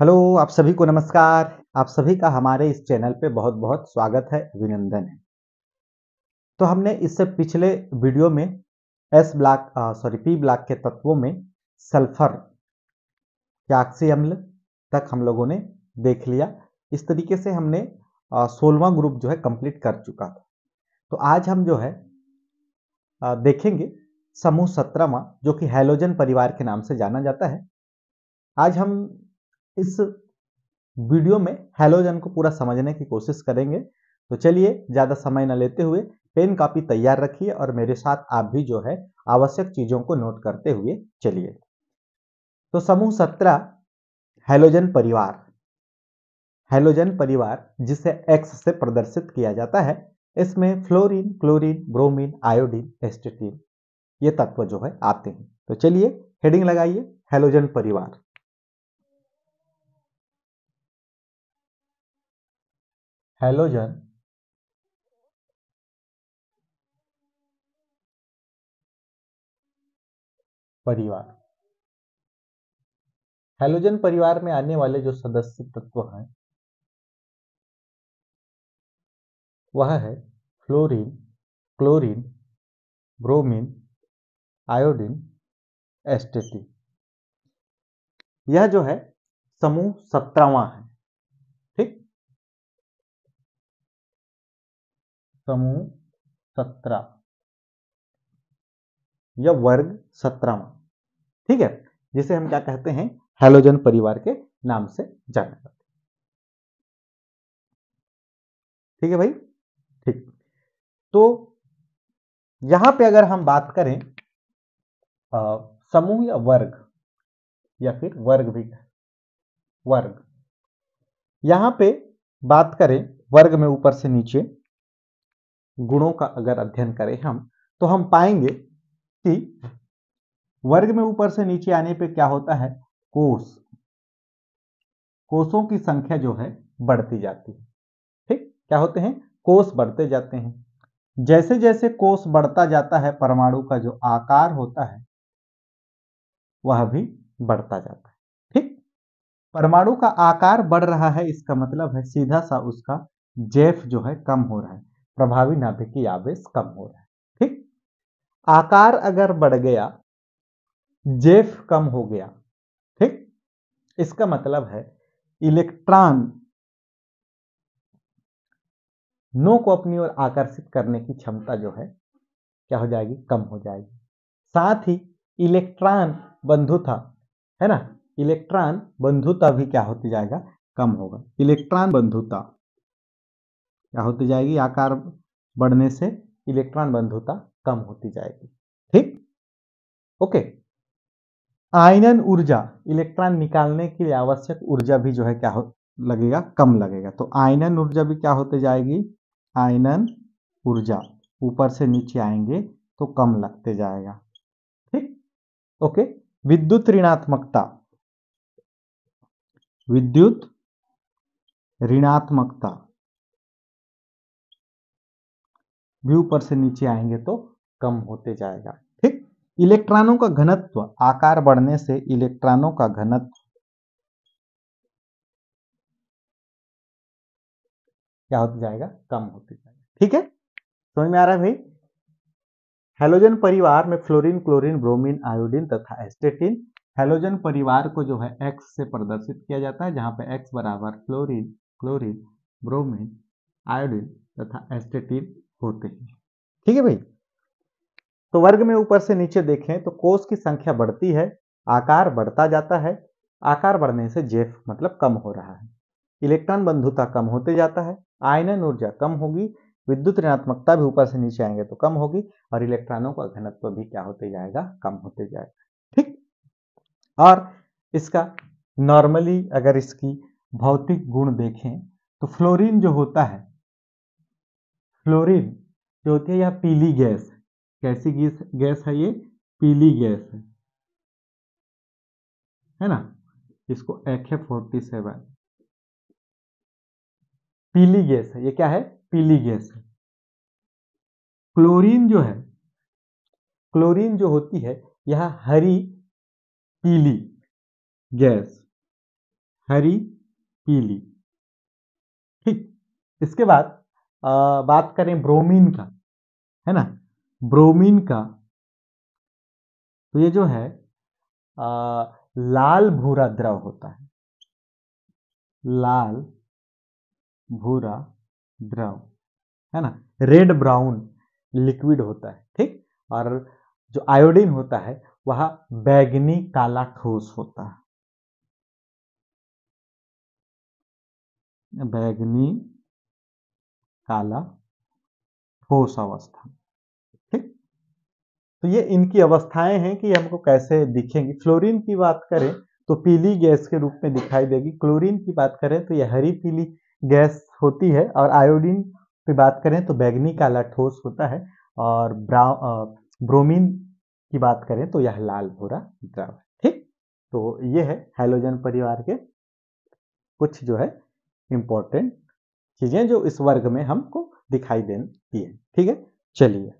Hello, आप सभी को नमस्कार। आप सभी का हमारे इस चैनल पे बहुत-बहुत स्वागत है, अभिनंदन है। तो हमने इससे पिछले वीडियो में पी ब्लॉक के तत्वों में सल्फर या अक्सी अम्ल तक हम लोगों ने देख लिया। इस तरीके से हमने 16वां ग्रुप जो है कंप्लीट कर चुका था। तो आज हम जो है देखेंगे समूह 17वां, जो कि हैलोजन परिवार के नाम से जाना जाता है। आज हम इस वीडियो में हैलोजन को पूरा समझने की कोशिश करेंगे। तो चलिए ज़्यादा समय न लेते हुए पेन कॉपी तैयार रखिए और मेरे साथ आप भी जो है आवश्यक चीज़ों को नोट करते हुए चलिए। तो समूह 17 हैलोजन परिवार, हैलोजन परिवार जिसे एक्स से प्रदर्शित किया जाता है, इसमें फ्लोरीन, क्लोरीन, ब्रोमीन, आयोडीन, एस्टेटीन ये तत्व जो है आते हैं। तो चलिए हेडिंग लगाइए, हैलोजन परिवार। हैलोजन परिवार, हैलोजन परिवार में आने वाले जो सदस्य तत्व हैं वह है फ्लोरीन, क्लोरीन, ब्रोमीन, आयोडीन, एस्टेटीन। यह जो है समूह 17वां है। ठीक, समूह 17 या वर्ग 17वां, ठीक है, जिसे हम क्या कहते हैं, हैलोजन परिवार के नाम से जाना जाता है। ठीक है भाई, ठीक। तो यहां पे अगर हम बात करें समूह या वर्ग, या फिर वर्ग भी, वर्ग, यहां पे बात करें वर्ग में ऊपर से नीचे गुणों का अगर अध्ययन करें हम, तो हम पाएंगे कि वर्ग में ऊपर से नीचे आने पे क्या होता है, कोष, कोषों की संख्या जो है बढ़ती जाती है। ठीक, क्या होते हैं, कोष बढ़ते जाते हैं। जैसे जैसे कोष बढ़ता जाता है, परमाणु का जो आकार होता है वह भी बढ़ता जाता है। ठीक, परमाणु का आकार बढ़ रहा है, इसका मतलब है सीधा सा उसका जेफ जो है कम हो रहा है, प्रभावी नाभिकीय आवेश कम हो रहा है। ठीक, आकार अगर बढ़ गया, जेफ कम हो गया, ठीक, इसका मतलब है इलेक्ट्रॉन नो को अपनी ओर आकर्षित करने की क्षमता जो है क्या हो जाएगी, कम हो जाएगी। साथ ही इलेक्ट्रॉन बंधुता है ना, इलेक्ट्रॉन बंधुता भी क्या होती जाएगा, कम होगा। इलेक्ट्रॉन बंधुता क्या होती जाएगी, आकार बढ़ने से इलेक्ट्रॉन बंधुता कम होती जाएगी। ठीक, ओके। आयनन ऊर्जा, इलेक्ट्रॉन निकालने के लिए आवश्यक ऊर्जा भी जो है क्या हो लगेगा, कम लगेगा। तो आयनन ऊर्जा भी क्या होते जाएगी, आयनन ऊर्जा ऊपर से नीचे आएंगे तो कम लगते जाएगा। ठीक, ओके। विद्युत ऋणात्मकता, विद्युत ऋणात्मकता भी ऊपर से नीचे आएंगे तो कम होते जाएगा। ठीक, इलेक्ट्रॉनों का घनत्व, आकार बढ़ने से इलेक्ट्रॉनों का घनत्व क्या होता जाएगा, कम होते जाएगा। ठीक है, समझ में आ रहा है भाई। हैलोजन परिवार में फ्लोरीन, क्लोरीन, ब्रोमीन, आयोडीन तथा एस्टेटीन, हैलोजन परिवार को जो है एक्स से प्रदर्शित किया जाता है, जहां पे एक्स बराबर फ्लोरीन, क्लोरीन, ब्रोमीन, आयोडीन तथा एस्टेटीन होते हैं। ठीक है भाई। तो वर्ग में ऊपर से नीचे देखें तो कोष की संख्या बढ़ती है, आकार बढ़ता जाता है, आकार बढ़ने से जेफ मतलब कम हो रहा है, इलेक्ट्रॉन बंधुता कम होते जाता है, आयनन ऊर्जा कम होगी, विद्युत ऋणात्मकता भी ऊपर से नीचे आएंगे तो कम होगी, और इलेक्ट्रॉनों का घनत्व भी क्या होते जाएगा, कम होते जाएगा। ठीक, और इसका नॉर्मली अगर इसकी भौतिक गुण देखें तो फ्लोरीन जो होता है, फ्लोरीन जो होती है यह पीली गैस, कैसी गैस है ये, पीली गैस है ना, इसको AK47 पीली गैस है, ये क्या है, पीली गैस है। क्लोरीन जो है, क्लोरीन जो होती है यह हरी पीली गैस, हरी, पीली। ठीक, इसके बाद बात करें ब्रोमीन का, है ना, ब्रोमीन का, तो ये जो है लाल भूरा द्रव होता है, लाल भूरा द्रव, है ना, रेड ब्राउन लिक्विड होता है। ठीक, और जो आयोडीन होता है वह बैगनी काला ठोस होता है, बैगनी काला ठोस अवस्था। ठीक, तो ये इनकी अवस्थाएं हैं कि हमको कैसे दिखेंगी। फ्लोरीन की बात करें तो पीली गैस के रूप में दिखाई देगी, क्लोरीन की बात करें तो यह हरी पीली गैस होती है, और आयोडीन की बात करें तो बैगनी काला ठोस होता है, और ब्रोमीन की बात करें तो यह लाल भूरा द्रव है। ठीक, तो ये है हैलोजन परिवार के कुछ जो है इंपॉर्टेंट चीजें जो इस वर्ग में हमको दिखाई देती है। ठीक है, चलिए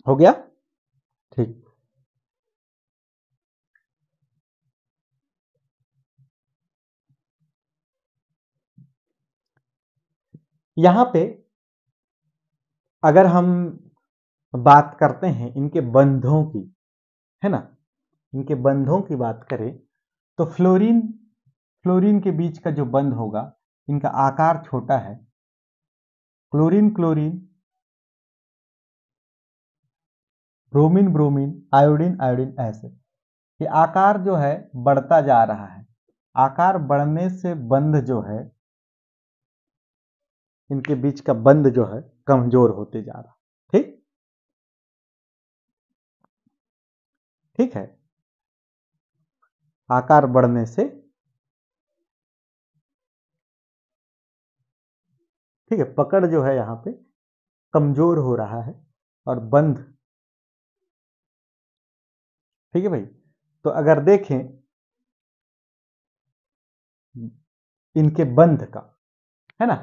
हो गया। ठीक, यहां पे अगर हम बात करते हैं इनके बंधों की, है ना, इनके बंधों की बात करें तो फ्लोरीन फ्लोरीन के बीच का जो बंध होगा, इनका आकार छोटा है, chlorine chlorine, bromine bromine, iodine iodine, ऐसे ये आकार जो है बढ़ता जा रहा है। आकार बढ़ने से बंध जो है, इनके बीच का बंध जो है कमजोर होते जा रहा है। ठीक, ठीक है, आकार बढ़ने से, ठीक है, पकड़ जो है यहाँ पे कमजोर हो रहा है, और बंध, ठीक है भाई। तो अगर देखें इनके बंध का, है ना,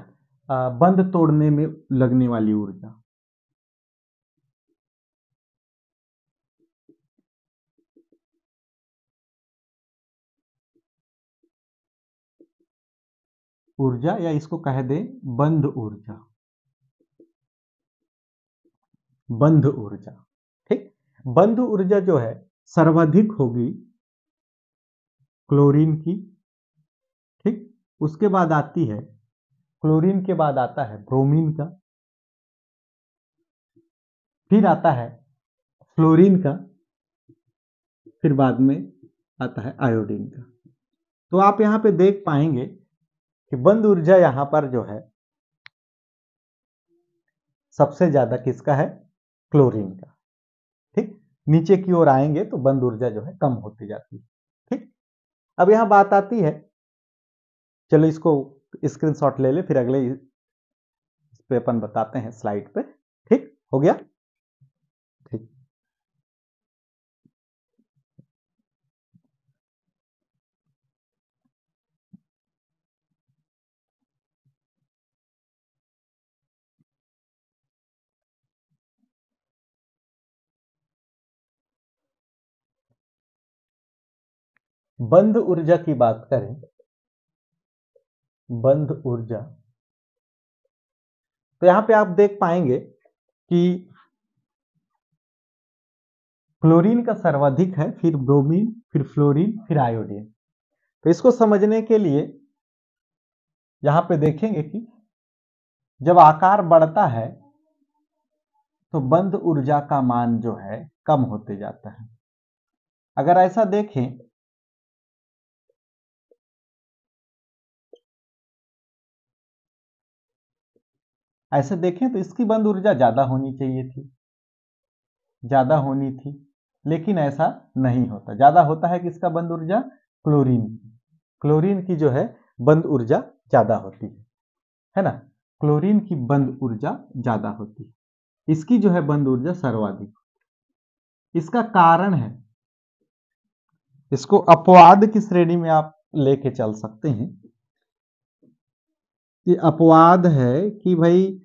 बंध तोड़ने में लगने वाली ऊर्जा, ऊर्जा या इसको कह दें बंध ऊर्जा, बंध ऊर्जा। ठीक, बंध ऊर्जा जो है सर्वाधिक होगी क्लोरीन की। ठीक, उसके बाद आती है, क्लोरीन के बाद आता है ब्रोमीन का, फिर आता है फ्लोरीन का, फिर बाद में आता है आयोडीन का। तो आप यहां पे देख पाएंगे कि बंध ऊर्जा यहां पर जो है सबसे ज्यादा किसका है, क्लोरीन का। ठीक, नीचे की ओर आएंगे तो बंध ऊर्जा जो है कम होती जाती है। ठीक, अब यहां बात आती है, चलो इसको स्क्रीनशॉट ले ले, फिर अगले इस पे अपन बताते हैं स्लाइड पे। ठीक, हो गया। ठीक, बंध ऊर्जा की बात करें, बंध ऊर्जा, तो यहां पे आप देख पाएंगे कि क्लोरीन का सर्वाधिक है, फिर ब्रोमीन, फिर फ्लोरीन, फिर आयोडीन। तो इसको समझने के लिए यहां पे देखेंगे कि जब आकार बढ़ता है तो बंध ऊर्जा का मान जो है कम होते जाता है। अगर ऐसा देखें, ऐसे देखें तो इसकी बंध ऊर्जा ज्यादा होनी चाहिए थी, ज्यादा होनी थी, लेकिन ऐसा नहीं होता। ज्यादा होता है किसका बंध ऊर्जा, क्लोरीन की। क्लोरीन की जो है बंध ऊर्जा ज्यादा होती है ना, क्लोरीन की बंध ऊर्जा ज्यादा होती है, इसकी जो है बंध ऊर्जा सर्वाधिक। इसका कारण है, इसको अपवाद की श्रेणी में आप लेके चल सकते हैं। ये अपवाद है कि भाई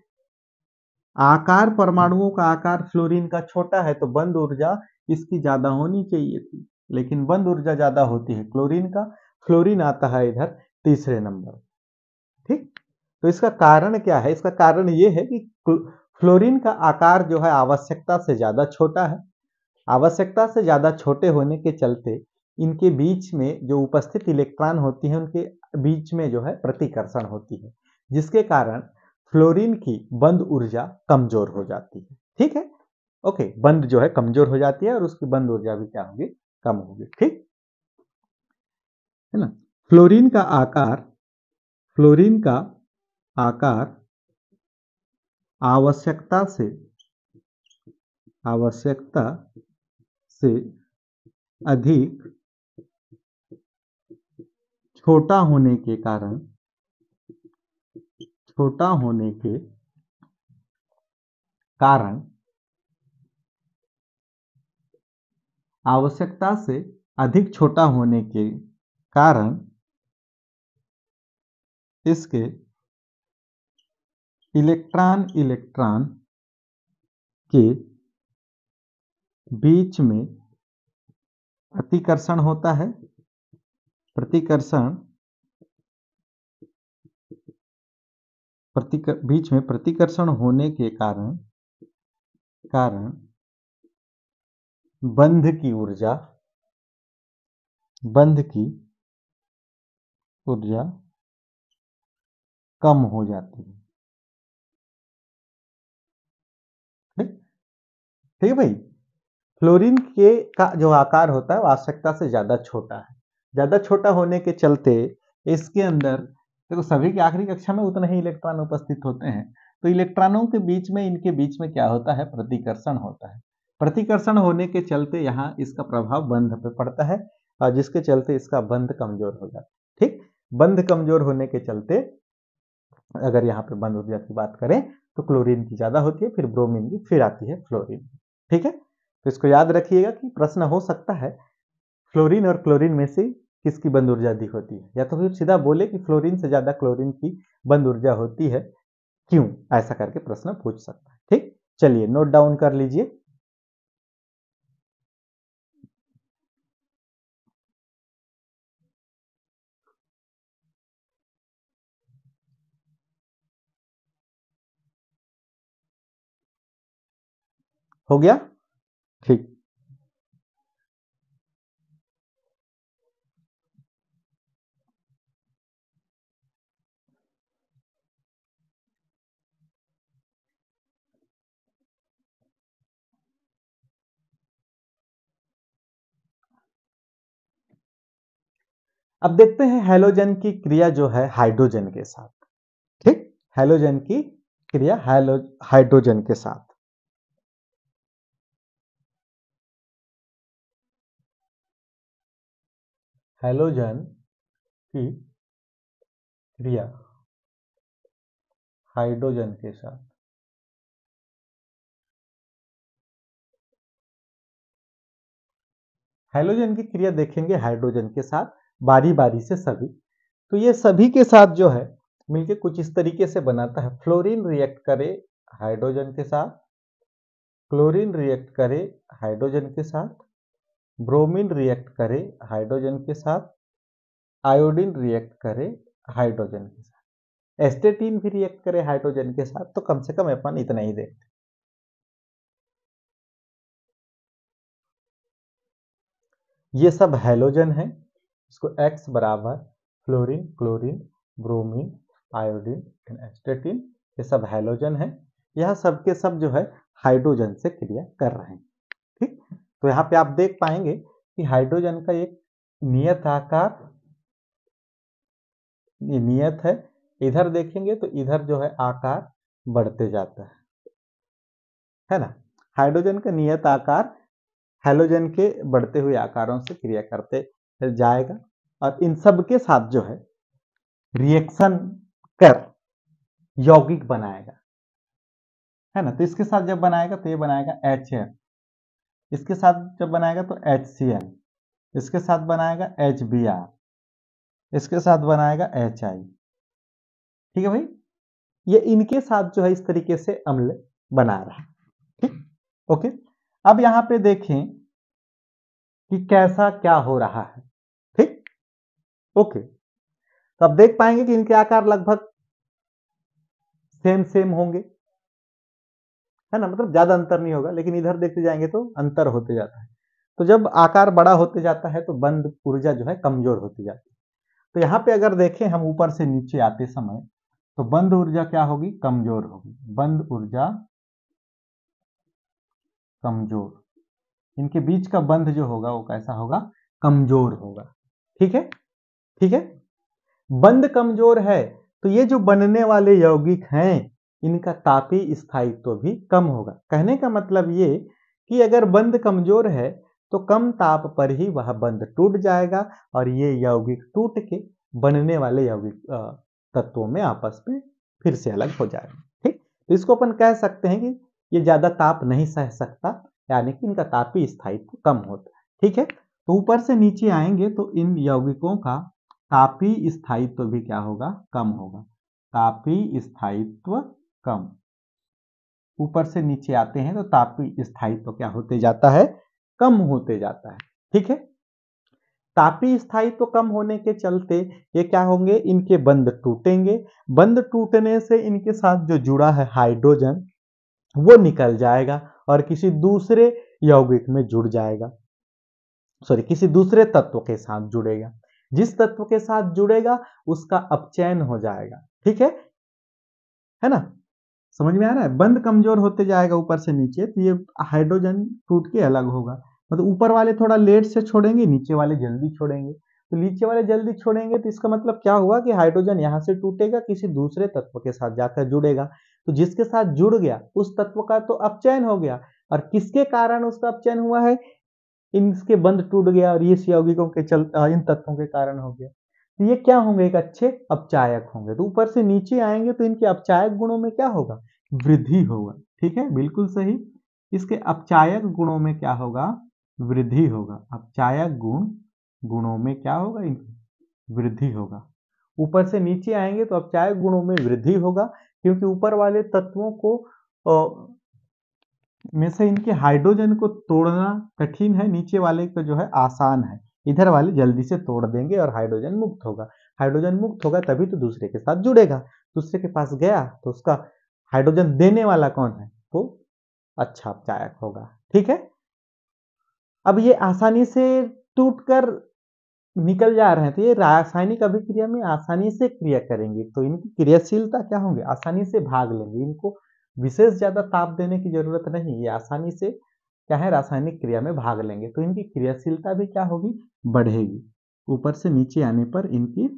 आकार, परमाणुओं का आकार फ्लोरीन का छोटा है तो बंद ऊर्जा इसकी ज्यादा होनी चाहिए थी, लेकिन बंद ऊर्जा ज्यादा होती है क्लोरीन का। फ्लोरीन आता है इधर तीसरे नंबर। ठीक, तो इसका कारण क्या है? इसका कारण ये है कि फ्लोरीन का आकार जो है आवश्यकता से ज्यादा छोटा है। आवश्यकता से ज्यादा छोटे होने के चलते इनके बीच में जो उपस्थित इलेक्ट्रॉन होती हैं उनके बीच में जो है प्रतिकर्षण होती है, जिसके कारण फ्लोरीन की बंद ऊर्जा कमजोर हो जाती है। ठीक है, ओके, बंद जो है कमजोर हो जाती है और उसकी बंद ऊर्जा भी क्या होगी? कम होगी। ठीक है ना। फ्लोरीन का आकार, फ्लोरीन का आकार आवश्यकता से, आवश्यकता से अधिक छोटा होने के कारण, छोटा होने के कारण, आवश्यकता से अधिक छोटा होने के कारण इसके इलेक्ट्रॉन इलेक्ट्रॉन के बीच में प्रतिकर्षण होता है। प्रतिकर्षण, बीच में प्रतिकर्षण होने के कारण, कारण बंध की ऊर्जा, बंध की ऊर्जा कम हो जाती है। ठीक, ठीक है भाई। फ्लोरीन के का जो आकार होता है वो आवश्यकता से ज्यादा छोटा है। ज्यादा छोटा होने के चलते इसके अंदर देखो सभी की आखिरी कक्षा में उतने ही इलेक्ट्रॉन उपस्थित होते हैं, तो इलेक्ट्रॉनों के बीच में, इनके बीच में क्या होता है? प्रतिकर्षण होता है। प्रतिकर्षण होने के चलते यहाँ इसका प्रभाव बंध पे पड़ता है और जिसके चलते इसका बंध कमजोर हो जाता है। ठीक, बंध कमजोर होने के चलते अगर यहाँ पे बंध ऊर्जा की बात करें तो क्लोरीन की ज्यादा होती है, फिर ब्रोमीन की, फिर आती है फ्लोरीन। ठीक है, तो इसको याद रखिएगा कि प्रश्न हो सकता है फ्लोरीन और क्लोरीन में से किसकी बंद ऊर्जा अधिक होती है, या तो फिर सीधा बोले कि फ्लोरीन से ज्यादा क्लोरीन की बंद ऊर्जा होती है, क्यों? ऐसा करके प्रश्न पूछ सकता है। ठीक, चलिए नोट डाउन कर लीजिए। हो गया? ठीक, अब देखते हैं हैलोजन की क्रिया जो है हाइड्रोजन के साथ। ठीक, हैलोजन की क्रिया हाइड्रोजन के साथ। हैलोजन की क्रिया हाइड्रोजन के साथ। हैलोजन की क्रिया देखेंगे हाइड्रोजन के साथ बारी बारी से सभी। तो ये सभी के साथ जो है मिलके कुछ इस तरीके से बनाता है। फ्लोरीन रिएक्ट करे हाइड्रोजन के साथ, क्लोरीन रिएक्ट करे हाइड्रोजन के साथ, ब्रोमीन रिएक्ट करे हाइड्रोजन के साथ, आयोडीन रिएक्ट करे हाइड्रोजन के साथ, एस्टेटीन भी रिएक्ट करे हाइड्रोजन के साथ। तो कम से कम अपन इतना ही देखते। ये सब हैलोजन है। इसको X बराबर फ्लोरीन, क्लोरीन, ब्रोमीन, आयोडीन, एस्टेटीन, ये सब हैलोजन है। यह सब के सब जो है हाइड्रोजन से क्रिया कर रहे हैं। ठीक, तो यहाँ पे आप देख पाएंगे कि हाइड्रोजन का एक नियत आकार, ये नियत है। इधर देखेंगे तो इधर जो है आकार बढ़ते जाता है ना। हाइड्रोजन का नियत आकार हैलोजन के बढ़ते हुए आकारों से क्रिया करते जाएगा और इन सब के साथ जो है रिएक्शन कर यौगिक बनाएगा, है ना। तो इसके साथ जब बनाएगा तो ये बनाएगा HN, इसके साथ जब बनाएगा तो HCN, इसके साथ बनाएगा HBr, इसके साथ बनाएगा HI, ठीक है भाई, ये इनके साथ जो है इस तरीके से अम्ल बना रहा है। ठीक, ओके। अब यहां पे देखें कि कैसा क्या हो रहा है। ठीक, ओके। तो अब देख पाएंगे कि इनके आकार लगभग सेम सेम होंगे, है ना, मतलब ज्यादा अंतर नहीं होगा, लेकिन इधर देखते जाएंगे तो अंतर होते जाता है। तो जब आकार बड़ा होते जाता है तो बंद ऊर्जा जो है कमजोर होती जाती है। तो यहाँ पे अगर देखें हम ऊपर से नीचे आते समय, तो बंद ऊर्जा क्या होगी, कमजोर होगी। बंद ऊर्जा कमजोर, इनके बीच का बंध जो होगा वो कैसा होगा, कमजोर होगा। ठीक है, ठीक है। बंध कमजोर है तो ये जो बनने वाले यौगिक हैं इनका तापीय स्थायित्व भी कम होगा। कहने का मतलब ये कि अगर बंध कमजोर है तो कम ताप पर ही वह बंध टूट जाएगा और ये यौगिक टूट के बनने वाले यौगिक तत्वों में आपस में फिर से अलग हो जाएगा। ठीक, तो इसको अपन कह सकते हैं कि ये ज्यादा ताप नहीं सह सकता, यानी कि इनका तापीय स्थायित्व कम होता है। ठीक है, तो ऊपर से नीचे आएंगे तो इन यौगिकों का तापीय स्थायित्व भी क्या होगा, कम होगा। तापीय स्थायित्व कम, ऊपर से नीचे आते हैं तो तापीय स्थायित्व क्या होते जाता है, कम होते जाता है। ठीक है, तापीय स्थायित्व कम होने के चलते ये क्या होंगे, इनके बंध टूटेंगे। बंध टूटने से इनके साथ जो जुड़ा है हाइड्रोजन वो निकल जाएगा और किसी दूसरे यौगिक में जुड़ जाएगा, सॉरी किसी दूसरे तत्व के साथ जुड़ेगा। जिस तत्व के साथ जुड़ेगा उसका अपचयन हो जाएगा। ठीक है ना, समझ में आ रहा है। बंध कमजोर होते जाएगा ऊपर से नीचे, तो ये हाइड्रोजन टूट के अलग होगा। मतलब ऊपर वाले थोड़ा लेट से छोड़ेंगे, नीचे वाले जल्दी छोड़ेंगे। तो नीचे वाले जल्दी छोड़ेंगे तो इसका मतलब क्या हुआ कि हाइड्रोजन यहाँ से टूटेगा, किसी दूसरे तत्व के साथ जाकर जुड़ेगा। तो जिसके साथ जुड़ गया उस तत्व का तो अपचयन हो गया, और किसके कारण उसका अपचयन हुआ है, इनके बंध टूट गया और इस यौगिकों के इन तत्वों के कारण हो गया। तो ये क्या होंगे, एक अच्छे अपचायक होंगे। तो ऊपर से नीचे आएंगे तो इनके अपचायक गुणों में क्या होगा, वृद्धि होगा। ठीक है, बिल्कुल सही। इसके अपचायक गुणों में क्या होगा, वृद्धि होगा। अपचायक गुणों में क्या होगा, वृद्धि होगा। ऊपर से नीचे आएंगे तो अपचायक गुणों में वृद्धि होगा, क्योंकि ऊपर वाले तत्वों को में से इनके हाइड्रोजन को तोड़ना कठिन है, नीचे वाले का जो है आसान है। इधर वाले जल्दी से तोड़ देंगे और हाइड्रोजन मुक्त होगा। हाइड्रोजन मुक्त होगा तभी तो दूसरे के साथ जुड़ेगा। दूसरे के पास गया तो उसका हाइड्रोजन देने वाला कौन है, वो अच्छा अपचायक होगा। ठीक है, अब ये आसानी से टूटकर निकल जा रहे हैं तो ये रासायनिक अभिक्रिया में आसानी से क्रिया करेंगे, तो इनकी क्रियाशीलता क्या होंगे, आसानी से भाग लेंगे। इनको विशेष ज्यादा ताप देने की जरूरत नहीं, ये आसानी से क्या है, रासायनिक क्रिया में भाग लेंगे। तो इनकी क्रियाशीलता भी क्या होगी, बढ़ेगी। ऊपर से नीचे आने पर इनकी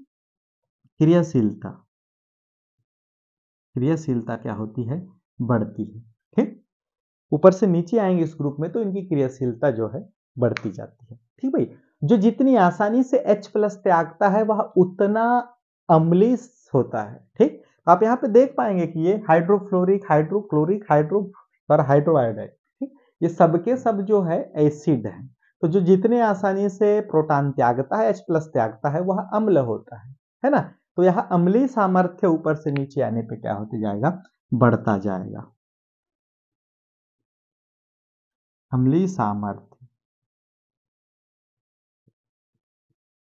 क्रियाशीलता क्रियाशीलता क्या होती है, बढ़ती है। ठीक, ऊपर से नीचे आएंगे इस ग्रुप में तो इनकी क्रियाशीलता जो है बढ़ती जाती है। ठीक भाई, जो जितनी आसानी से H+ त्यागता है वह उतना अम्लीय होता है। ठीक, तो आप यहाँ पे देख पाएंगे कि ये हाइड्रोफ्लोरिक, हाइड्रोक्लोरिक, हाइड्रो और हाइड्रोआयोडाइड, ठीक, ये सबके सब जो है एसिड है। तो जो जितने आसानी से प्रोटॉन त्यागता है, H+ त्यागता है, वह अम्ल होता है ना। तो यह अम्लीय सामर्थ्य ऊपर से नीचे आने पे क्या होते जाएगा, बढ़ता जाएगा। अम्लीय सामर्थ्य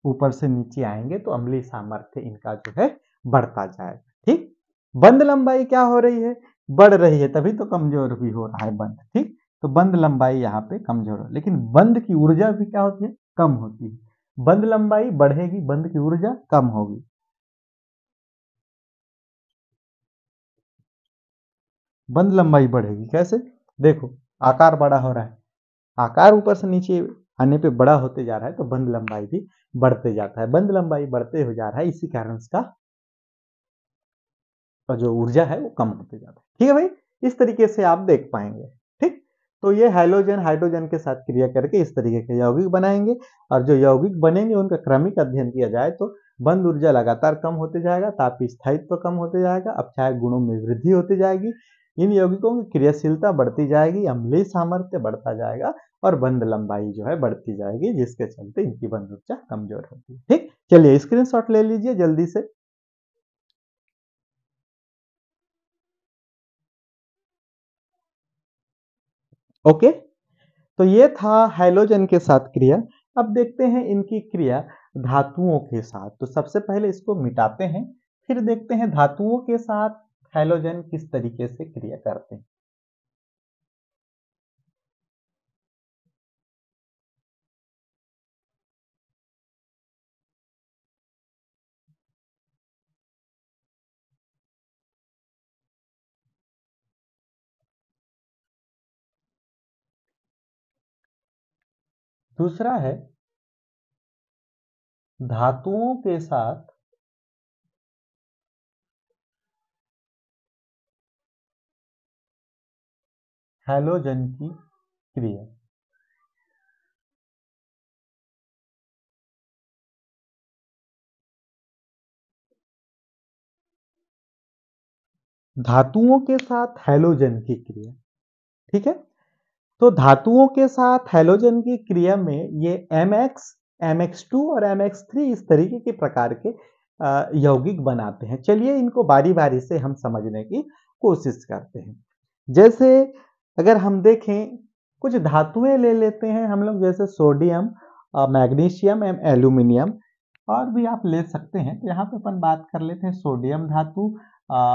ऊपर से नीचे आएंगे तो अम्लीय सामर्थ्य इनका जो है बढ़ता जाएगा। ठीक, बंद लंबाई क्या हो रही है, बढ़ रही है, तभी तो कमजोर भी हो रहा है बंद। ठीक, तो बंद लंबाई यहाँ पे कमजोर है, लेकिन बंद की ऊर्जा भी क्या होती है, कम होती है। बंद लंबाई बढ़ेगी, बंद की ऊर्जा कम होगी। बंद लंबाई बढ़ेगी कैसे, देखो आकार बड़ा हो रहा है, आकार ऊपर से नीचे आने पे बड़ा होते जा रहा है तो बंद लंबाई भी बढ़ते जाता है। बंद लंबाई बढ़ते हो जा रहा है, इसी कारण इसका जो ऊर्जा है वो कम होते जाता है। ठीक है भाई, इस तरीके से आप देख पाएंगे। ठीक, तो ये हैलोजन हाइड्रोजन के साथ क्रिया करके इस तरीके के यौगिक बनाएंगे, और जो यौगिक बनेंगे उनका क्रमिक अध्ययन किया जाए तो बंद ऊर्जा लगातार कम होते जाएगा, तापीय स्थायित्व कम होते जाएगा, अपचायक गुणों में वृद्धि होती जाएगी, इन यौगिकों की क्रियाशीलता बढ़ती जाएगी, अम्लीय सामर्थ्य बढ़ता जाएगा और बंद लंबाई जो है बढ़ती जाएगी, जिसके चलते इनकी बंद ऊर्जा कमजोर होती है। ठीक, चलिए स्क्रीनशॉट ले लीजिए जल्दी से। ओके, तो ये था हैलोजन के साथ क्रिया। अब देखते हैं इनकी क्रिया धातुओं के साथ। तो सबसे पहले इसको मिटाते हैं, फिर देखते हैं धातुओं के साथ हैलोजन किस तरीके से क्रिया करते हैं। दूसरा है धातुओं के साथ हैलोजन की क्रिया। धातुओं के साथ हैलोजन की क्रिया, ठीक है। तो धातुओं के साथ हैलोजन की क्रिया में ये Mx, Mx2 और Mx3 इस तरीके के प्रकार के यौगिक बनाते हैं। चलिए इनको बारी बारी से हम समझने की कोशिश करते हैं। जैसे अगर हम देखें, कुछ धातुएं ले लेते हैं हम लोग, जैसे सोडियम, मैग्नीशियम एवं एल्यूमिनियम, और भी आप ले सकते हैं। तो यहाँ पे अपन बात कर लेते हैं सोडियम धातु,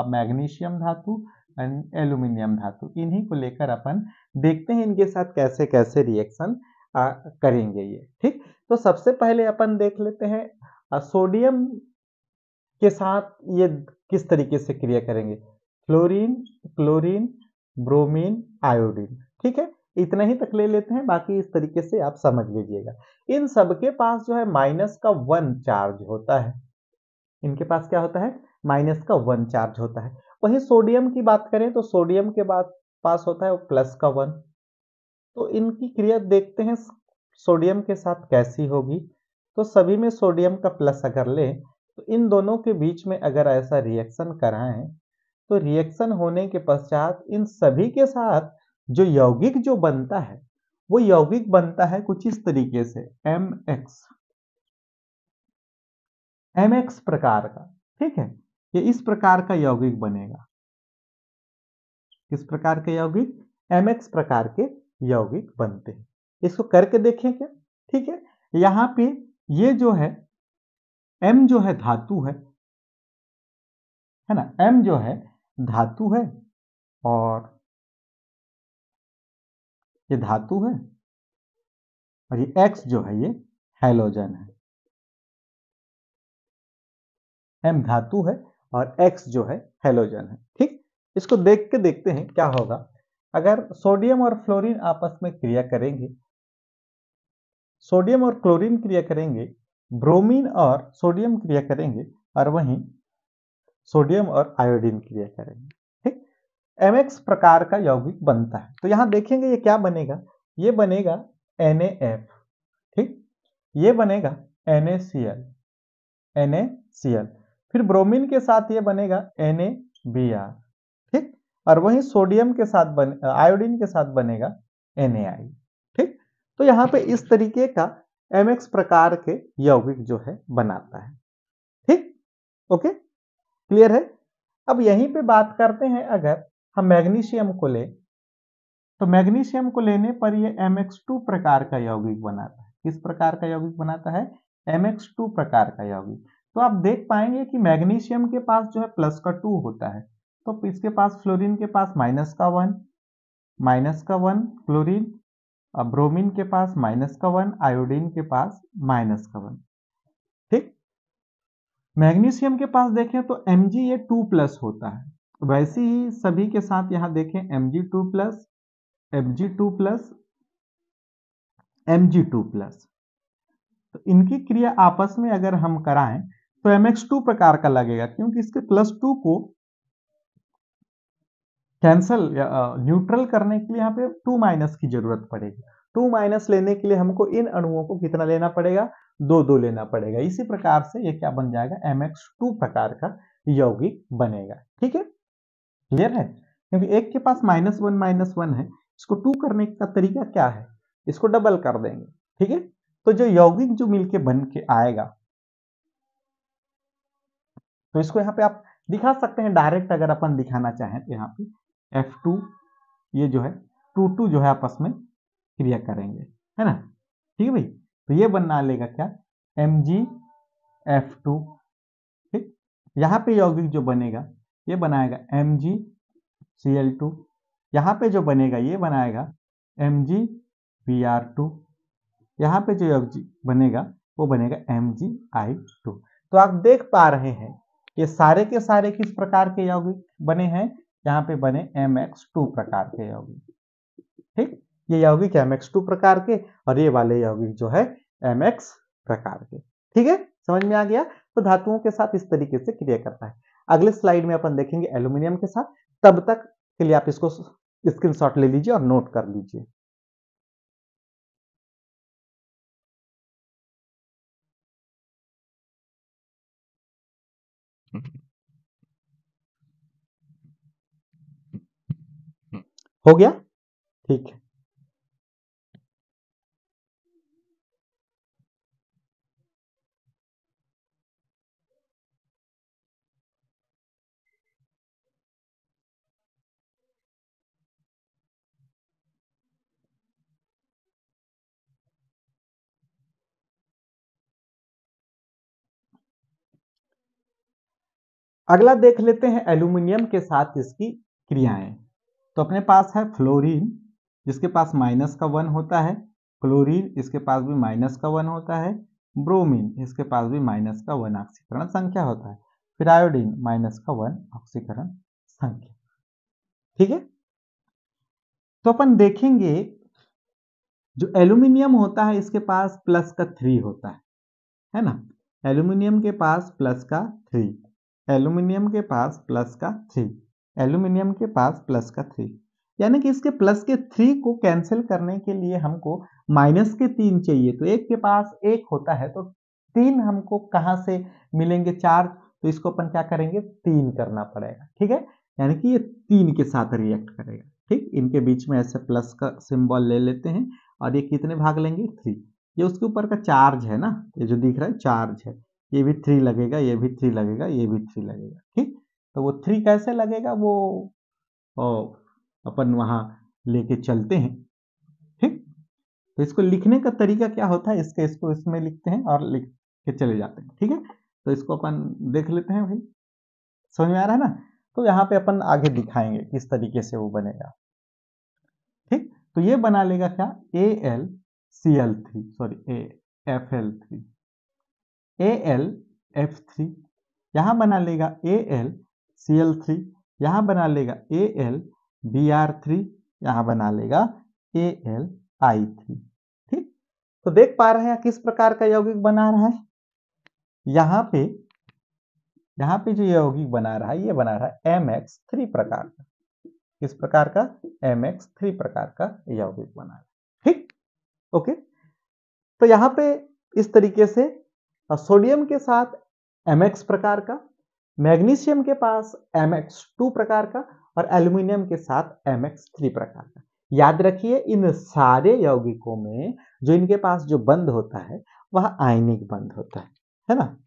मैग्नीशियम धातु एंड एल्यूमिनियम धातु। इन्हीं को लेकर अपन देखते हैं इनके साथ कैसे कैसे रिएक्शन करेंगे ये, ठीक। तो सबसे पहले अपन देख लेते हैं सोडियम के साथ ये किस तरीके से क्रिया करेंगे। फ्लोरीन, क्लोरीन, ब्रोमीन, आयोडीन, ठीक है। इतना ही तक ले लेते हैं, बाकी इस तरीके से आप समझ लीजिएगा। इन सबके पास जो है -1 चार्ज होता है। इनके पास क्या होता है, -1 चार्ज होता है। वहीं सोडियम की बात करें तो सोडियम के बाद पास होता है +1। तो इनकी क्रिया देखते हैं सोडियम के साथ कैसी होगी। तो सभी में सोडियम का प्लस अगर लें तो इन दोनों के बीच में अगर ऐसा रिएक्शन कराएं तो रिएक्शन होने के पश्चात इन सभी के साथ जो यौगिक जो बनता है वो यौगिक बनता है कुछ इस तरीके से MX, MX प्रकार का, ठीक है। ये इस प्रकार का यौगिक बनेगा। किस प्रकार के यौगिक, MX प्रकार के यौगिक बनते हैं। इसको करके देखें क्या, ठीक है। यहाँ पे ये जो है M जो है धातु है ना, M जो है धातु है, और ये धातु है, और ये X जो है ये हैलोजन है। M धातु है और X जो है हैलोजन है, ठीक। इसको देख के देखते हैं क्या होगा। अगर सोडियम और फ्लोरीन आपस में क्रिया करेंगे, सोडियम और क्लोरीन क्रिया करेंगे, ब्रोमीन और सोडियम क्रिया करेंगे, और वहीं सोडियम और आयोडीन क्रिया करेंगे, ठीक। MX प्रकार का यौगिक बनता है। तो यहां देखेंगे ये क्या बनेगा, ये बनेगा NaF, ठीक। ये बनेगा NaCl, NaCl। फिर ब्रोमीन के साथ ये बनेगा NaBr, ठीक। और वहीं सोडियम के साथ आयोडीन के साथ बनेगा NaI, ठीक। तो यहाँ पे इस तरीके का MX प्रकार के यौगिक जो है बनाता है, ठीक। ओके, क्लियर है। अब यहीं पे बात करते हैं, अगर हम मैग्नीशियम को लें तो मैग्नीशियम को लेने पर ये MX2 प्रकार का यौगिक बनाता है। किस प्रकार का यौगिक बनाता है, MX2 प्रकार का यौगिक। तो आप देख पाएंगे कि मैग्नीशियम के पास जो है +2 होता है, तो इसके पास फ्लोरीन के पास -1 फ्लोरीन, ब्रोमीन के पास -1, आयोडीन के पास -1, ठीक। मैग्नीशियम के पास देखें तो Mg ये 2+ होता है। वैसे ही सभी के साथ यहाँ देखें Mg2+, Mg2+, Mg2+, तो इनकी क्रिया आपस में अगर हम कराएं तो MX2 प्रकार का लगेगा, क्योंकि इसके +2 को कैंसल या न्यूट्रल करने के लिए यहाँ पे 2- की जरूरत पड़ेगी। 2- लेने के लिए हमको इन अणुओं को कितना लेना पड़ेगा, 2 लेना पड़ेगा। इसी प्रकार से ये क्या बन जाएगा, MX2 प्रकार का यौगिक बनेगा, ठीक है। क्लियर है, क्योंकि एक के पास -1 है, इसको 2 करने का तरीका क्या है, इसको डबल कर देंगे, ठीक है। तो जो यौगिक जो मिलके बन के आएगा, तो इसको यहाँ पे आप दिखा सकते हैं डायरेक्ट, अगर अपन दिखाना चाहें तो यहाँ पे F2 ये जो है टू टू जो है आपस में क्रिया करेंगे, है ना। ठीक है भाई, तो ये बना लेगा क्या, MgF2। ठीक, यहाँ पे यौगिक जो बनेगा ये बनाएगा MgCl2, यहाँ पे जो बनेगा ये बनाएगा MgBr2, यहाँ पे जो यौगिक बनेगा वो बनेगा MgI2। तो आप देख पा रहे हैं ये सारे के सारे किस प्रकार के यौगिक बने हैं, यहाँ पे बने MX2 प्रकार के यौगिक। ठीक, ये यौगिक MX2 प्रकार के और ये वाले यौगिक जो है MX प्रकार के। ठीक है, समझ में आ गया। तो धातुओं के साथ इस तरीके से क्रिया करता है। अगले स्लाइड में अपन देखेंगे एल्यूमिनियम के साथ, तब तक के लिए आप इसको स्क्रीनशॉट ले लीजिए और नोट कर लीजिए। हो गया, ठीक है। अगला देख लेते हैं एल्यूमिनियम के साथ इसकी क्रियाएं। तो अपने पास है फ्लोरीन, जिसके पास -1 होता है, क्लोरीन इसके पास भी -1 होता है, ब्रोमीन इसके पास भी -1 ऑक्सीकरण संख्या होता है, फिर आयोडीन -1 ऑक्सीकरण संख्या। ठीक है, तो अपन देखेंगे जो एल्यूमिनियम होता है इसके पास +3 होता है ना। एल्यूमिनियम के पास +3, एल्यूमिनियम के पास +3, एल्यूमिनियम के पास +3, यानी कि इसके प्लस के 3 को कैंसिल करने के लिए हमको -3 चाहिए। तो एक के पास 1 होता है तो 3 हमको कहाँ से मिलेंगे, 4, तो इसको अपन क्या करेंगे, 3 करना पड़ेगा। ठीक है, यानी कि ये 3 के साथ रिएक्ट करेगा। ठीक, इनके बीच में ऐसे प्लस का सिंबल ले लेते हैं और ये कितने भाग लेंगे, 3। ये उसके ऊपर का चार्ज है ना, ये जो दिख रहा है चार्ज है, ये भी 3 लगेगा, ये भी 3 लगेगा, ये भी 3 लगेगा। ठीक, तो वो 3 कैसे लगेगा वो अपन वहां लेके चलते हैं। ठीक, तो इसको लिखने का तरीका क्या होता है, इसको इसमें लिखते हैं और लिख के चले जाते हैं। ठीक है, तो इसको अपन देख लेते हैं भाई, समझ में आ रहा है ना। तो यहाँ पे अपन आगे दिखाएंगे किस तरीके से वो बनेगा। ठीक, तो ये बना लेगा क्या, AlCl3, सॉरी AFL3, AlF3, यहाँ बना लेगा AlCl3, यहाँ बना लेगा AlBr3, यहाँ बना लेगा AlI3। ठीक, तो देख पा रहे हैं किस प्रकार का यौगिक बना रहा है। यहाँ पे जो यौगिक बना रहा है ये बना रहा है MX3 प्रकार का। किस प्रकार का, MX3 प्रकार का यौगिक बना रहा है। ठीक, ओके, तो यहाँ पे इस तरीके से सोडियम के साथ MX प्रकार का, मैग्नीशियम के पास MX2 प्रकार का और एल्यूमिनियम के साथ MX3 प्रकार का। याद रखिए इन सारे यौगिकों में जो इनके पास जो बंध होता है वह आयनिक बंध होता है ना।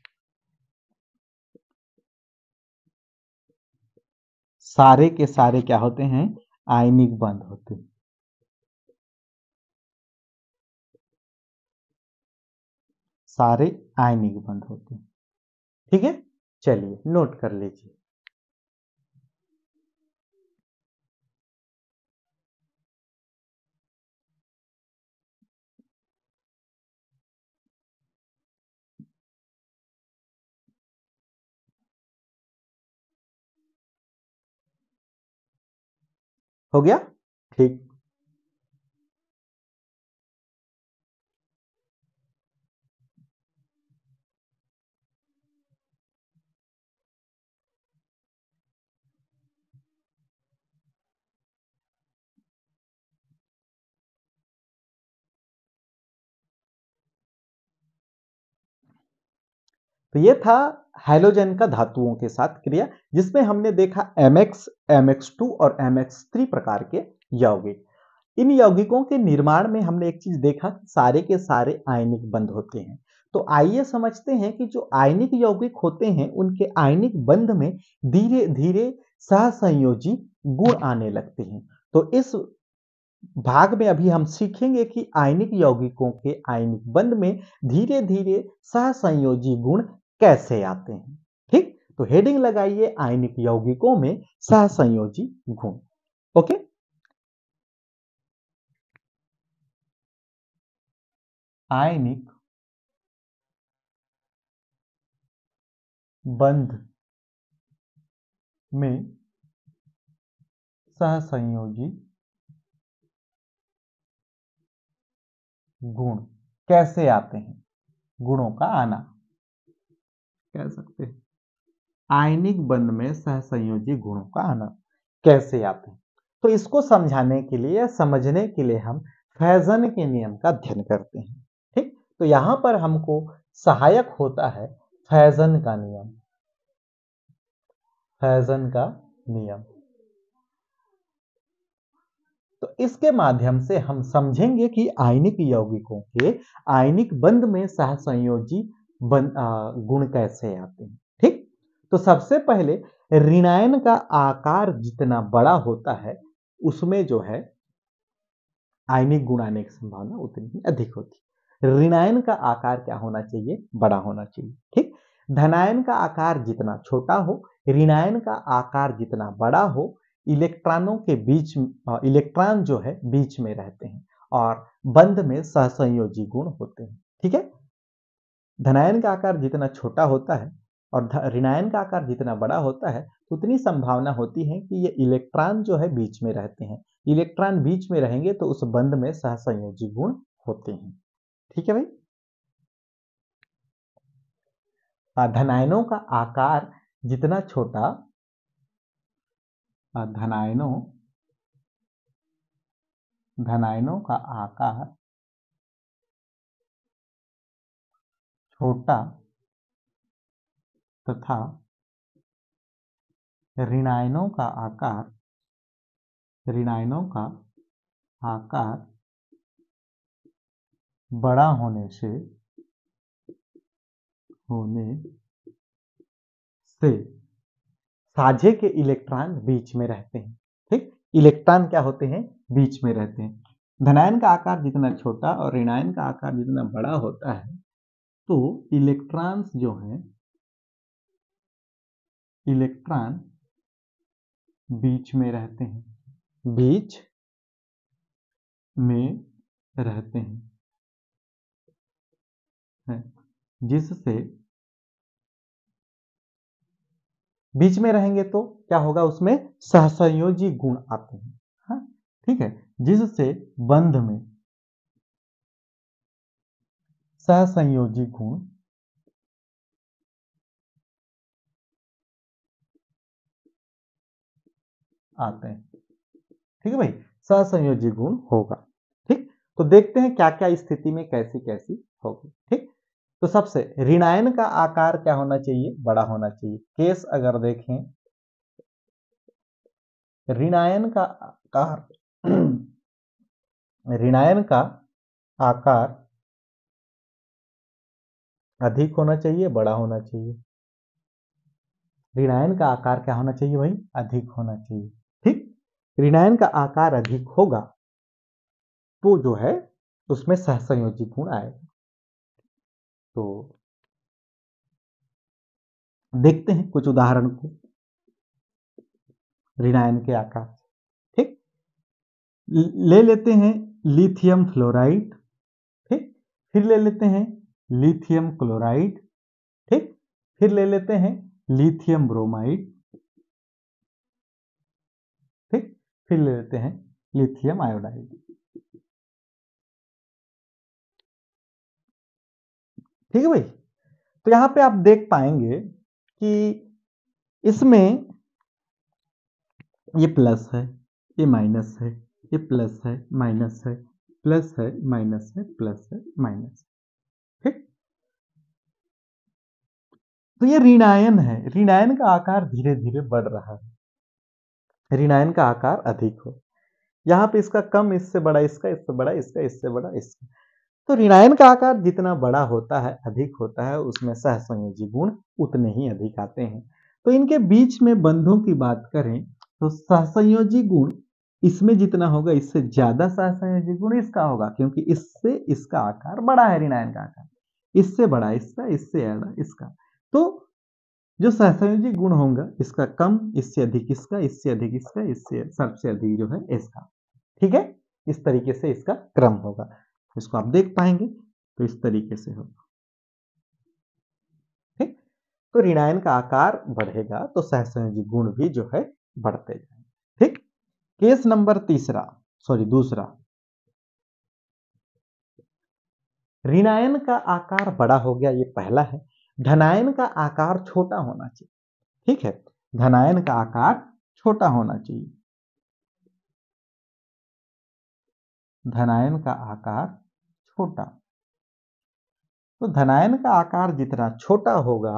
सारे के सारे क्या होते हैं, आयनिक बंध होते हैं। सारे आयनिक बंध होते हैं। ठीक है, चलिए नोट कर लीजिए। हो गया, ठीक। तो ये था हैलोजन का धातुओं के साथ क्रिया, जिसमें हमने देखा MX, MX2 और MX3 प्रकार के यौगिक। इन यौगिकों के निर्माण में हमने एक चीज देखा, सारे के सारे आयनिक बंध होते हैं। तो आइए समझते हैं कि जो आयनिक यौगिक होते हैं उनके आयनिक बंध में धीरे धीरे सहसंयोजी गुण आने लगते हैं। तो इस भाग में अभी हम सीखेंगे कि आयनिक यौगिकों के आयनिक बंध में धीरे धीरे सहसंयोजी गुण कैसे आते हैं। ठीक, तो हेडिंग लगाइए आयनिक यौगिकों में सहसंयोजी गुण। ओके, आयनिक बंध में सहसंयोजी गुण कैसे आते हैं, गुणों का आना कह सकते हैं। आयनिक बंध में सहसंयोजी गुणों का आना कैसे आते हैं, तो इसको समझाने के लिए या समझने के लिए हम फैजन के नियम का अध्ययन करते हैं। ठीक, तो यहां पर हमको सहायक होता है फैजन का नियम। फैजन का नियम, तो इसके माध्यम से हम समझेंगे कि आयनिक यौगिकों के आयनिक बंध में सहसंयोजी गुण कैसे आते हैं। ठीक, तो सबसे पहले ऋणायन का आकार जितना बड़ा होता है उसमें जो है आयनिक गुण आने की संभावना उतनी ही अधिक होती है। ऋणायन का आकार क्या होना चाहिए, बड़ा होना चाहिए। ठीक, धनायन का आकार जितना छोटा हो, ऋणायन का आकार जितना बड़ा हो, इलेक्ट्रॉनों के बीच इलेक्ट्रॉन जो है बीच में रहते हैं और बंध में सहसंयोजी गुण होते हैं। ठीक है, धनायन का आकार जितना छोटा होता है और ऋणायन का आकार जितना बड़ा होता है उतनी संभावना होती है कि ये इलेक्ट्रॉन जो है बीच में रहते हैं। इलेक्ट्रॉन बीच में रहेंगे तो उस बंध में सहसंयोजी गुण होते हैं। ठीक है भाई, धनायनों का आकार जितना छोटा, धनायनों धनायनों का आकार छोटा तथा ऋणायनों का आकार बड़ा होने से साझे के इलेक्ट्रॉन बीच में रहते हैं। ठीक, इलेक्ट्रॉन क्या होते हैं, बीच में रहते हैं। धनायन का आकार जितना छोटा और ऋणायन का आकार जितना बड़ा होता है तो इलेक्ट्रॉन्स जो हैं, इलेक्ट्रॉन बीच में रहते हैं, बीच में रहते हैं, जिससे बीच में रहेंगे तो क्या होगा, उसमें सहसंयोजी गुण आते हैं। हाँ, ठीक है, जिससे बंध में सहसंयोजी गुण आते हैं। ठीक है भाई, सहसंयोजी गुण होगा। ठीक, तो देखते हैं क्या क्या स्थिति में कैसी कैसी होगी। ठीक, तो सबसे ऋणायन का आकार क्या होना चाहिए, बड़ा होना चाहिए। केस अगर देखें, ऋणायन का आकार ऋणायन का आकार अधिक होना चाहिए, बड़ा होना चाहिए। ऋणायन का आकार क्या होना चाहिए भाई, अधिक होना चाहिए। ठीक, ऋणायन का आकार अधिक होगा तो जो है उसमें सहसंयोजी गुण आएगा। तो देखते हैं कुछ उदाहरण को ऋणायन के आकार। ठीक, ले लेते हैं लिथियम फ्लोराइड। ठीक, फिर ले लेते हैं लिथियम क्लोराइड। ठीक, फिर ले लेते हैं लिथियम ब्रोमाइड। ठीक, फिर ले लेते हैं लिथियम आयोडाइड। ठीक है भाई, तो यहां पे आप देख पाएंगे कि इसमें ये प्लस है, ये माइनस है, ये प्लस है, माइनस है, प्लस है, माइनस है, प्लस है, माइनस। ठीक, तो ये ऋणायन है, ऋणायन का आकार धीरे धीरे बढ़ रहा है, ऋणायन का आकार अधिक हो। यहाँ पे इसका कम, इससे बड़ा इसका, इससे बड़ा इसका, इससे बड़ा इसका। तो ऋणायन का आकार जितना बड़ा होता है, अधिक होता है, उसमें सहसंयोजी गुण उतने ही अधिक आते हैं। तो इनके बीच में बंधों की बात करें तो सहसंयोजी गुण इसमें जितना होगा इससे ज्यादा सहसंयोजी गुण इसका होगा, क्योंकि इससे इसका आकार बड़ा है, ऋणायन का आकार इससे बड़ा है इसका, इससे बड़ा इसका। तो जो सहसंयोजी गुण होगा इसका कम, इससे अधिक इसका, इससे अधिक इसका, इससे सबसे अधिक जो है इसका। ठीक है, इस तरीके से इसका क्रम होगा। इसको आप देख पाएंगे तो इस तरीके से होगा। ठीक, तो ऋणायन का आकार बढ़ेगा तो सहसंयोजी गुण भी जो है बढ़ते जाएंगे। ठीक, केस नंबर दूसरा, ऋणायन का आकार बड़ा हो गया, ये पहला है। धनायन का आकार छोटा होना चाहिए। ठीक है, धनायन का आकार छोटा होना चाहिए। धनायन का आकार छोटा, तो धनायन का आकार जितना छोटा होगा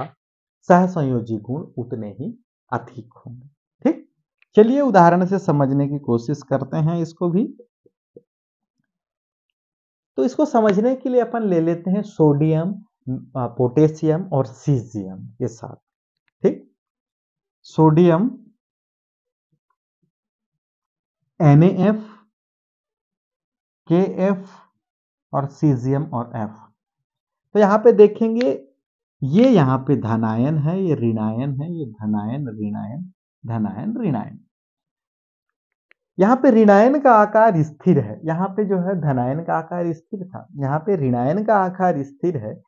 सहसंयोजी गुण उतने ही अधिक होंगे। ठीक, चलिए उदाहरण से समझने की कोशिश करते हैं इसको भी। तो इसको समझने के लिए अपन ले लेते हैं सोडियम, पोटेशियम और सीजियम के साथ। ठीक, सोडियम NaF, KF और सीजियम और F। तो यहां पे देखेंगे ये यहां पे धनायन है, ये ऋणायन है, ये धनायन ऋणायन धनायन ऋणायन। यहाँ पे ऋणायन का आकार स्थिर है, यहाँ पे जो है धनायन का आकार स्थिर था, यहाँ पे ऋणायन का आकार स्थिर है,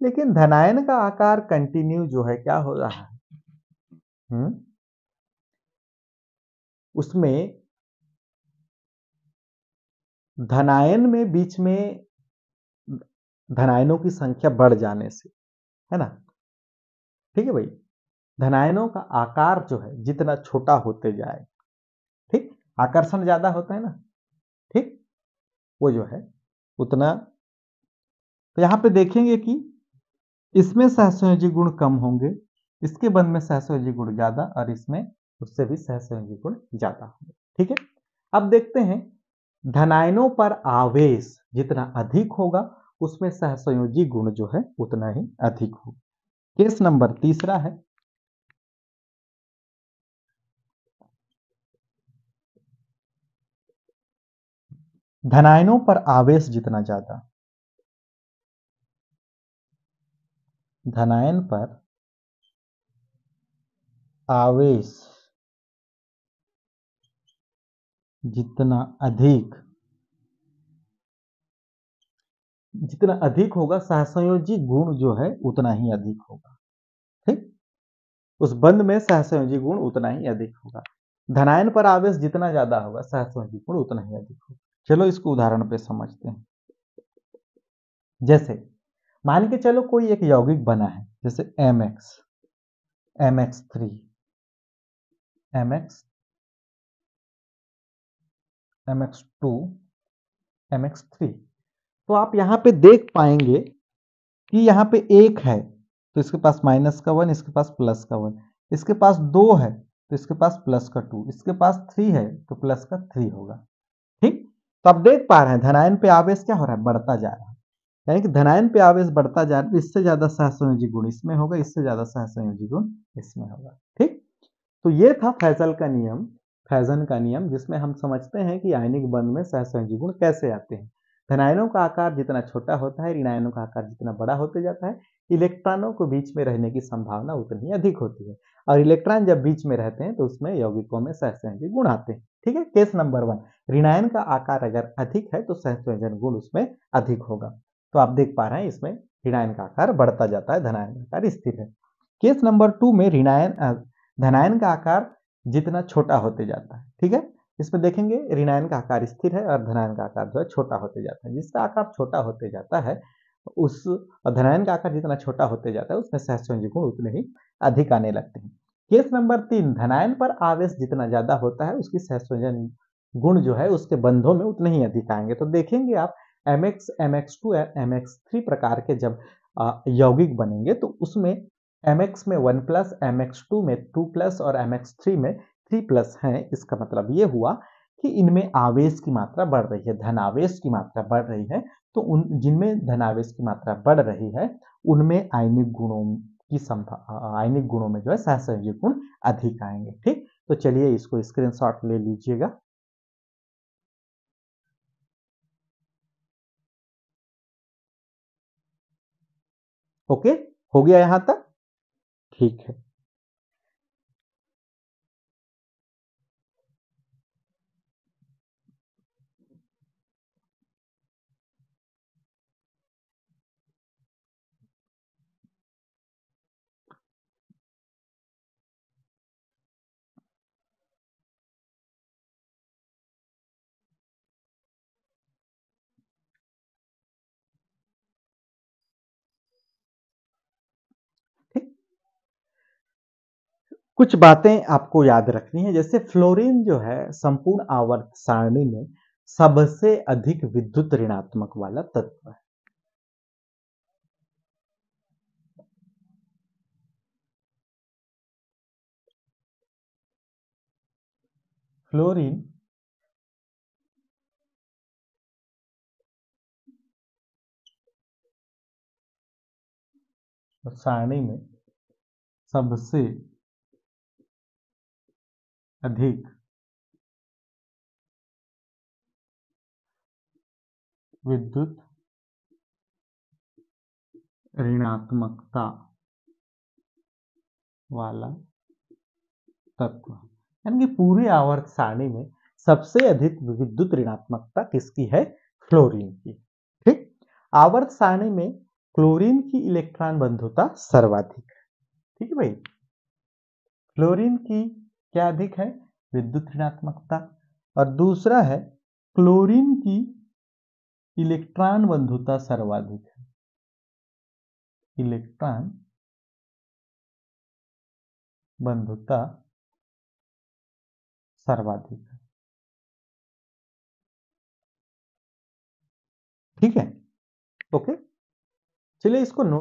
लेकिन धनायन का आकार कंटिन्यू जो है क्या हो रहा है, उसमें धनायन में बीच में धनायनों की संख्या बढ़ जाने से, है ना। ठीक है भाई, धनायनों का आकार जो है जितना छोटा होते जाए, ठीक, आकर्षण ज्यादा होता है ना, ठीक, वो जो है उतना। तो यहां पे देखेंगे कि इसमें सहसंयोजी गुण कम होंगे, इसके बंध में सहसंयोजी गुण ज्यादा, और इसमें उससे भी सहसंयोजी गुण ज्यादा होंगे। ठीक है, अब देखते हैं धनायनों पर आवेश जितना अधिक होगा उसमें सहसंयोजी गुण जो है उतना ही अधिक होगा। केस नंबर तीसरा है, धनायनों पर आवेश जितना ज्यादा, धनायन पर आवेश जितना अधिक होगा सहसंयोजी गुण जो है उतना ही अधिक होगा। ठीक, उस बंध में सहसंयोजी गुण उतना ही अधिक होगा। धनायन पर आवेश जितना ज्यादा होगा सहसंयोजी गुण उतना ही अधिक होगा। चलो इसको उदाहरण पे समझते हैं। जैसे मान के चलो कोई एक यौगिक बना है, जैसे MX, MX3, MX, MX2, MX3। तो आप यहां पे देख पाएंगे कि यहाँ पे एक है तो इसके पास -1, इसके पास +1, इसके पास 2 है तो इसके पास +2, इसके पास 3 है तो +3 होगा। ठीक, तो आप देख पा रहे हैं धनायन पे आवेश क्या हो रहा है, बढ़ता जा रहा है। यानी कि धनायन पे आवेश बढ़ता जा रहा है, इससे ज्यादा सहसंयोजी गुण इसमें होगा, इससे ज्यादा सहसंयोजी गुण इसमें होगा। ठीक, तो ये था फैजन का नियम, जिसमें हम समझते हैं कि आयनिक बंध में सहसंयोजी गुण कैसे आते हैं। धनायनों का आकार जितना छोटा होता है, ऋणायनों का आकार जितना बड़ा होते जाता है, इलेक्ट्रॉनों को बीच में रहने की संभावना उतनी अधिक होती है, और इलेक्ट्रॉन जब बीच में रहते हैं तो उसमें यौगिकों में सहसंयोजी गुण आते हैं। ठीक है, केस नंबर 1, ऋणायन का आकार अगर अधिक है तो सहसंयोजन गुण उसमें अधिक होगा। तो आप देख पा रहे हैं इसमें ऋणायन का आकार बढ़ता जाता है, धनायन का आकार स्थिर है। केस नंबर 2 में धनायन का आकार जितना छोटा होते जाता है। ठीक है, इसमें देखेंगे ऋणायन का आकार स्थिर है और धनायन का आकार जो है छोटा होते जाता है। जिसका आकार छोटा होते जाता है उस धनायन का आकार जितना छोटा होते जाता है उसमें सहसंयोजी गुण उतने ही अधिक आने लगते हैं। केस नंबर 3, धनायन पर आवेश जितना ज्यादा होता है उसकी सहसंयोजन गुण जो है उसके बंधों में उतने ही अधिक आएंगे। तो देखेंगे आप MX, MX2 और MX3 प्रकार के जब यौगिक बनेंगे तो उसमें MX में 1+, MX2 में 2+ और MX3 में 3+ है। इसका मतलब ये हुआ कि इनमें आवेश की मात्रा बढ़ रही है, धनावेश की मात्रा बढ़ रही है। तो उन जिनमें धनावेश की मात्रा बढ़ रही है उनमें आयनिक गुणों में जो है सहसंयोजी गुण अधिक आएंगे। ठीक, तो चलिए इसको स्क्रीनशॉट ले लीजिएगा। ओके, हो गया यहां तक? ठीक है। ठीक, कुछ बातें आपको याद रखनी है, जैसे फ्लोरीन जो है संपूर्ण आवर्त सारणी में सबसे अधिक विद्युत ऋणात्मक वाला तत्व है। फ्लोरीन सारणी में सबसे अधिक विद्युत ऋणात्मकता वाला तत्व, यानी कि पूरी आवर्त सारणी में सबसे अधिक विद्युत ऋणात्मकता किसकी है? फ्लोरीन की। ठीक, आवर्त सारणी में क्लोरीन की इलेक्ट्रॉन बंधुता सर्वाधिक है। ठीक है भाई, फ्लोरीन की क्या अधिक है? विद्युत ऋणात्मकता। और दूसरा है क्लोरीन की इलेक्ट्रॉन बंधुता सर्वाधिक है। इलेक्ट्रॉन बंधुता सर्वाधिक है। ठीक है, ओके, चलिए इसको नोट